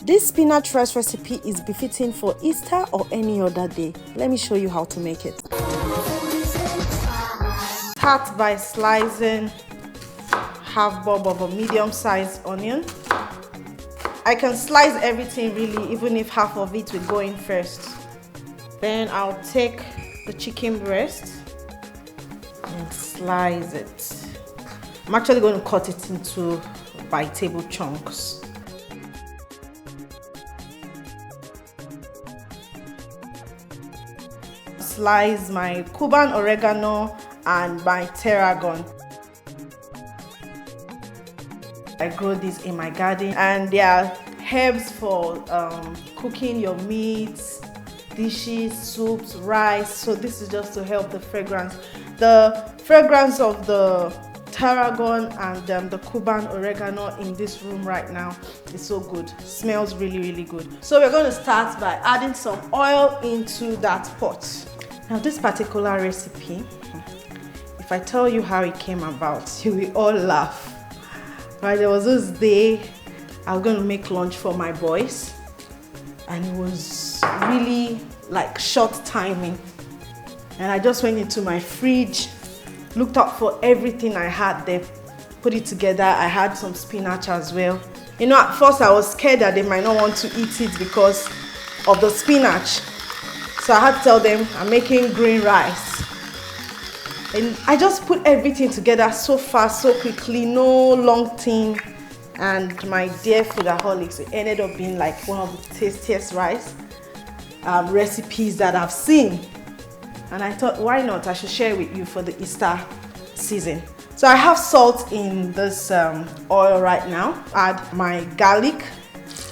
This spinach rice recipe is befitting for Easter or any other day. Let me show you how to make it. Start by slicing half bulb of a medium-sized onion. I can slice everything really, even if half of it will go in first. Then I'll take the chicken breast and slice it. I'm actually going to cut it into bite-able chunks. Slice my Cuban oregano and my tarragon. I grow these in my garden, and they are herbs for cooking your meats, dishes, soups, rice. So this is just to help the fragrance. The fragrance of the tarragon and the Cuban oregano in this room right now is so good. Smells really good. So we're going to start by adding some oil into that pot. Now this particular recipe, if I tell you how it came about, you will all laugh. Right, there was this day I was going to make lunch for my boys, and it was really like short timing, and I just went into my fridge, looked up for everything I had there, put it together. I had some spinach as well. You know, at first I was scared that they might not want to eat it because of the spinach. So I had to tell them I'm making green rice. And I just put everything together so fast, so quickly, no long thing. And my dear foodaholics, it ended up being like one of the tastiest rice recipes that I've seen. And I thought, why not? I should share with you for the Easter season. So I have salt in this oil right now. Add my garlic,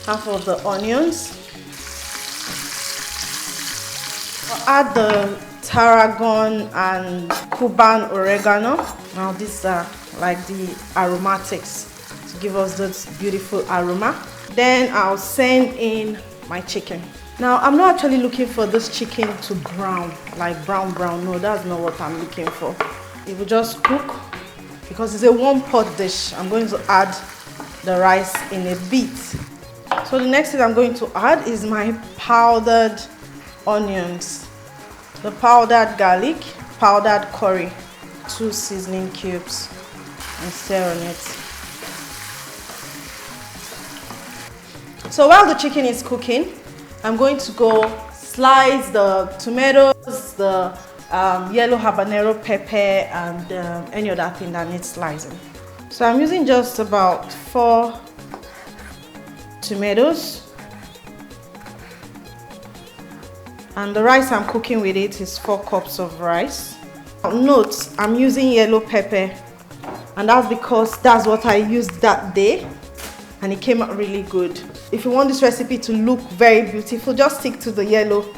half of the onions. I'll add the tarragon and Cuban oregano. Now these are like the aromatics to give us this beautiful aroma. Then I'll send in my chicken. Now I'm not actually looking for this chicken to brown, like brown. No, that's not what I'm looking for. It will just cook because it's a one pot dish. I'm going to add the rice in a bit. So the next thing I'm going to add is my powdered onions, the powdered garlic, powdered curry, 2 seasoning cubes, and stir on it. So while the chicken is cooking, I'm going to go slice the tomatoes, the yellow habanero pepper, and any other thing that needs slicing. So I'm using just about 4 tomatoes. And the rice I'm cooking with it is 4 cups of rice. Note, I'm using yellow pepper, and that's because that's what I used that day, and it came out really good. If you want this recipe to look very beautiful, just stick to the yellow.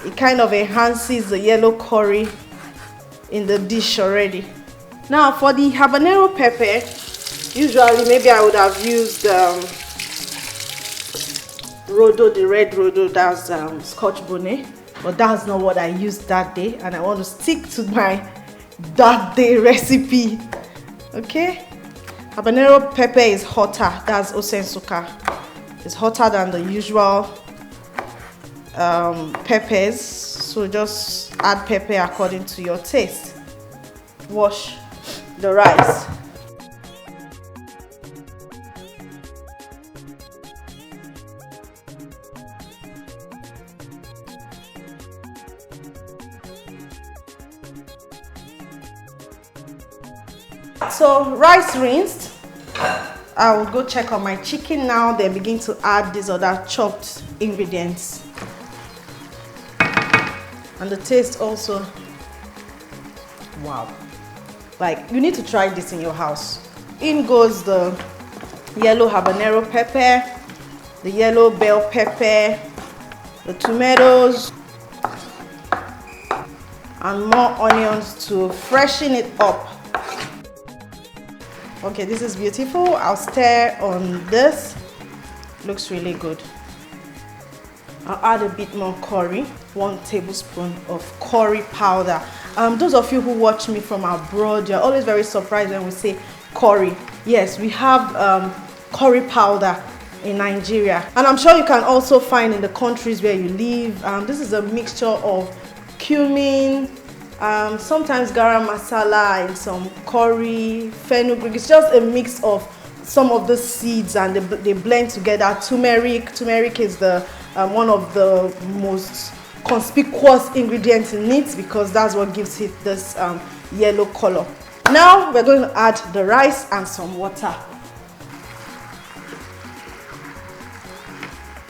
It kind of enhances the yellow curry in the dish already. Now for the habanero pepper, usually maybe I would have used Rodo, the red Rodo, that's Scotch bonnet, but that's not what I used that day, and I want to stick to my that day recipe. Okay, habanero pepper is hotter, that's osensuka. It's hotter than the usual peppers, so just add pepper according to your taste. Wash the rice. So rice rinsed, I will go check on my chicken now, then begin to add these other chopped ingredients. And the taste also, wow, like you need to try this in your house. In goes the yellow habanero pepper, the yellow bell pepper, the tomatoes, and more onions to freshen it up. Okay, this is beautiful. I'll stir on this. Looks really good. I'll add a bit more curry, 1 tablespoon of curry powder. Those of you who watch me from abroad, you're always very surprised when we say curry. Yes, we have curry powder in Nigeria, and I'm sure you can also find in the countries where you live. This is a mixture of cumin, sometimes garam masala, and some curry, fenugreek. It's just a mix of some of the seeds, and they blend together. Turmeric is the one of the most conspicuous ingredients in it, because that's what gives it this yellow color. Now we're going to add the rice and some water.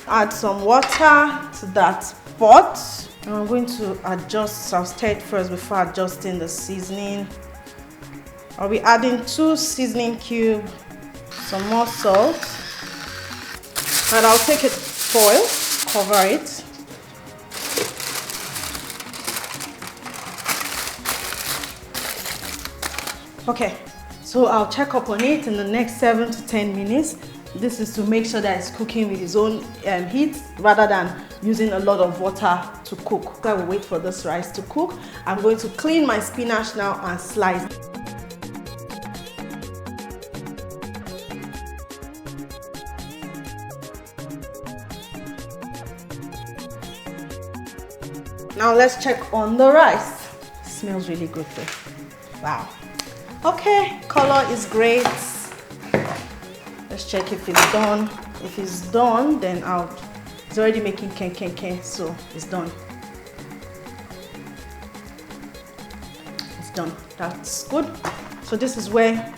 Add some water to that pot. And I'm going to adjust. I'll stir it first before adjusting the seasoning. I'll be adding 2 seasoning cubes, some more salt, and I'll take it foil, cover it. Okay, so I'll check up on it in the next 7 to 10 minutes. This is to make sure that it's cooking with its own heat rather than using a lot of water to cook. I will wait for this rice to cook. I'm going to clean my spinach now and slice. Now let's check on the rice. It smells really good though. Wow. Okay, color is great. Let's check if it's done. If it's done, then it's already making ken, so it's done. It's done. That's good. So this is where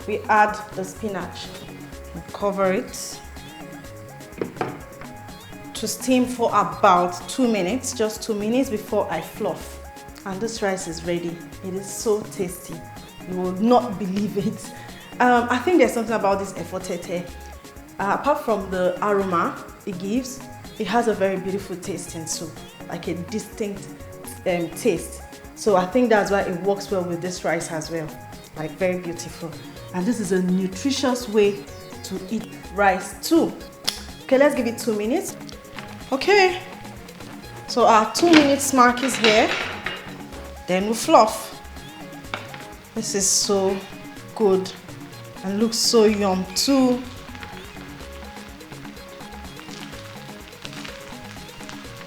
we add the spinach. Cover it to steam for about 2 minutes, just 2 minutes before I fluff. And this rice is ready. It is so tasty. You will not believe it. I think there's something about this efotete. Apart from the aroma it gives, it has a very beautiful taste in soup, like a distinct taste. So I think that's why it works well with this rice as well, like very beautiful. And this is a nutritious way to eat rice too. Okay, let's give it 2 minutes. Okay, so our 2 minutes mark is here. Then we fluff. This is so good and looks so yum too.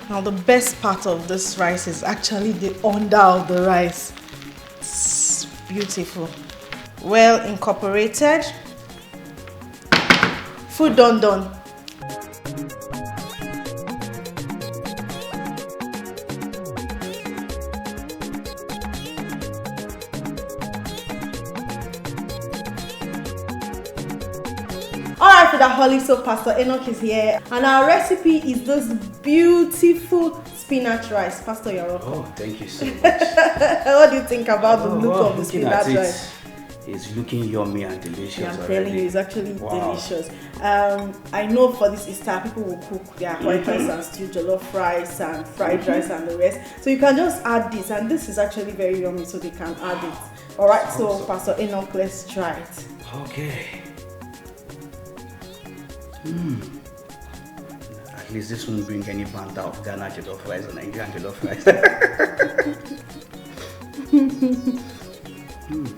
Now the best part of this rice is actually the under of the rice. It's beautiful, well incorporated. Food done. Alright, for the Holly, so Pastor Enoch is here, and our recipe is this beautiful spinach rice. Pastor, you're welcome. Oh, thank you so much. What do you think about the look of the spinach rice? It's looking yummy and delicious. Yeah, I'm telling you, it's actually delicious. I know for this Easter, people will cook their white rice and stew, jollof rice and fried rice and the rest. So you can just add this, and this is actually very yummy, so they can add it. Alright, so Pastor Enoch, let's try it. Okay. At least this won't bring any banter of Ghana jollof rice or Nigerian jollof rice.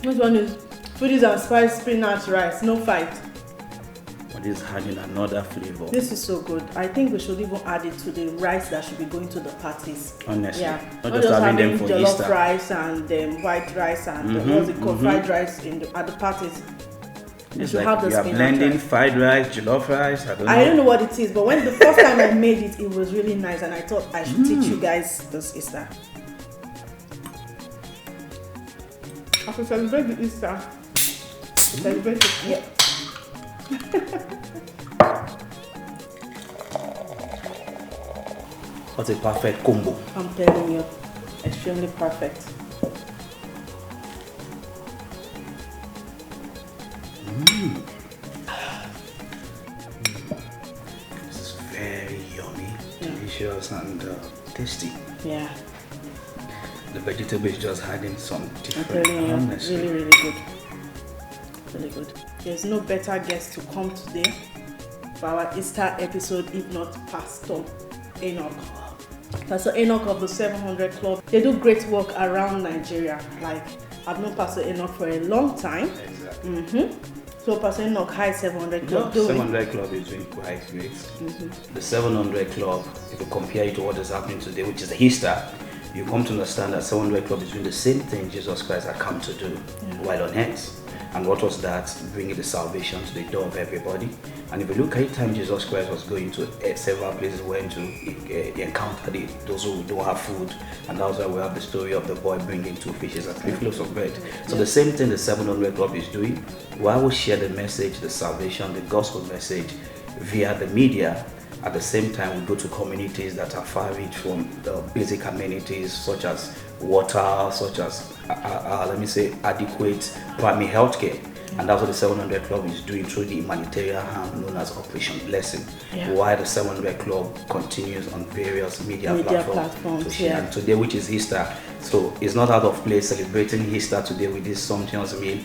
Which one is foodies and spice spinach rice? No fight. But it's adding another flavor. This is so good. I think we should even add it to the rice that should be going to the parties. Honestly. Yeah. Not just having them for jollof Easter. rice and white rice and what's it called, fried rice at the parties. It's like you are blending rice. Fried rice, jollof rice. I don't know what it is, but when the first time I made it, it was really nice, and I thought I should teach you guys this Easter. I should celebrate the Easter. Celebrate it. Yeah. What's a perfect combo? I'm telling you, extremely perfect. This is very yummy, delicious, and tasty. Yeah. The vegetable is just adding some different. Really, really good. Really good. There's no better guest to come today for our Easter episode if not Pastor Enoch. Pastor Enoch of the 700 Club. They do great work around Nigeria. Like, I've known Pastor Enoch for a long time. Exactly. So So percent knock high 700 No, club doing. 700 club is doing quite great. The 700 club, if you compare it to what is happening today, which is the Easter, you come to understand that 700 club is doing the same thing Jesus Christ had come to do while on earth. And what was that? Bringing the salvation to the door of everybody. And if you look at the time Jesus Christ was going to several places, went to encounter those who don't have food, and that's why we have the story of the boy bringing 2 fishes and 3 loaves of bread. So the same thing the 700 Club is doing. While we share the message, the salvation, the gospel message via the media, at the same time we go to communities that are far reach from the basic amenities such as water, such as let me say adequate primary health care. And that's what the 700 Club is doing through the humanitarian arm known as Operation Blessing. While the 700 Club continues on various media platforms to share. And today, which is Easter, so it's not out of place celebrating Easter today with this something meal.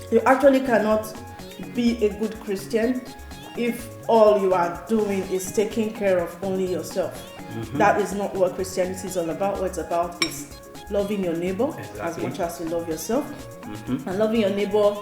You actually cannot be a good Christian if all you are doing is taking care of only yourself. That is not what Christianity is all about. What it's about is loving your neighbor as much as you love yourself. And loving your neighbor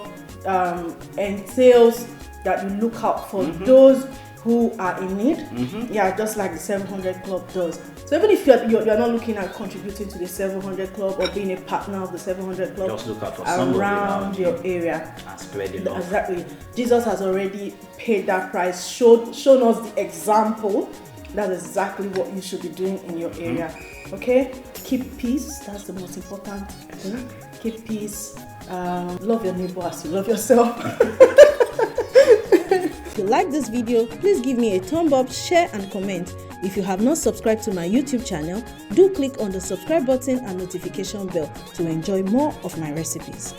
entails that you look out for those who are in need. Yeah, just like the 700 Club does. So even if you're not looking at contributing to the 700 Club or being a partner of the 700 Club, just look out for around your area and spread the love. Exactly. Jesus has already paid that price, shown us the example. That's exactly what you should be doing in your area. Okay? Keep peace. That's the most important thing. Keep peace. Love your neighbor as you love yourself. If you like this video, please give me a thumb up, share and comment. If you have not subscribed to my YouTube channel, do click on the subscribe button and notification bell to enjoy more of my recipes.